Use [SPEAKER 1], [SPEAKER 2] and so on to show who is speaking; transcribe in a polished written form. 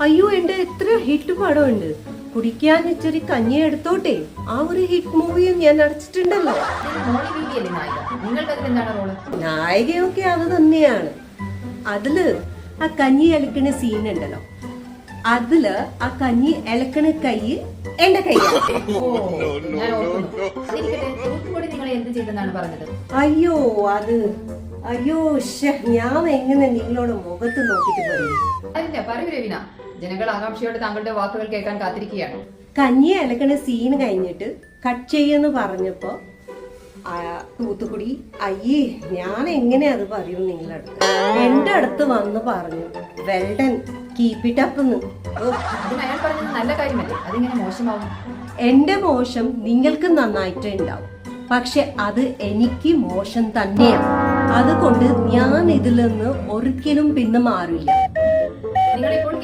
[SPEAKER 1] അയ്യോ എന്റെ എത്ര ഹിറ്റ് പടമുണ്ട്. കുടിക്കാൻ ഇച്ചിരി കഞ്ഞി എടുത്തോട്ടെ. ആ ഒരു ഹിറ്റ് മൂവിയും ഞാൻ അടച്ചിട്ടുണ്ടല്ലോ. നായികയൊക്കെ അത് തന്നെയാണ്. അതില് ആ കഞ്ഞി അലക്കണ സീൻ ഉണ്ടല്ലോ, അതില് ആ കഞ്ഞി അലക്കണ കൈ എന്റെ കൈയാണ്. അയ്യോ അത് അയ്യോ ഞാൻ എങ്ങനെ നിങ്ങളോട് മുഖത്ത് നോക്കിട്ട് പറയും?
[SPEAKER 2] ജനങ്ങൾ ആകാംക്ഷയോടെ താങ്കളുടെ വാക്കുകൾ കേൾക്കാൻ കാത്തിരിക്കുകയാണ്.
[SPEAKER 1] കഞ്ഞി അലക്കണ സീൻ കഴിഞ്ഞിട്ട് കട്ട് ചെയ്യുന്നു പറഞ്ഞപ്പോ തൂത്തുക്കുടി അയ്യേ ഞാൻ എങ്ങനെ അത് പറയും നിങ്ങളടുത്ത്? എന്റെ അടുത്ത് വന്ന് പറഞ്ഞു വെൽഡൻ കീപ് ഇറ്റ് അപ്പ് എന്ന്.
[SPEAKER 2] അയാൾ പറഞ്ഞത് നല്ല കാര്യമല്ലേ, അതിങ്ങനെ മോശമാവും?
[SPEAKER 1] എന്റെ മോശം നിങ്ങൾക്ക് നന്നായിട്ടേ ഉണ്ടാവും, പക്ഷെ അത് എനിക്ക് മോശം തന്നെയാണ്. അതുകൊണ്ട് ഞാൻ ഇതിൽ നിന്ന് ഒരിക്കലും പിന്നെ മാറില്ല.
[SPEAKER 2] നിങ്ങളിപ്പോൾ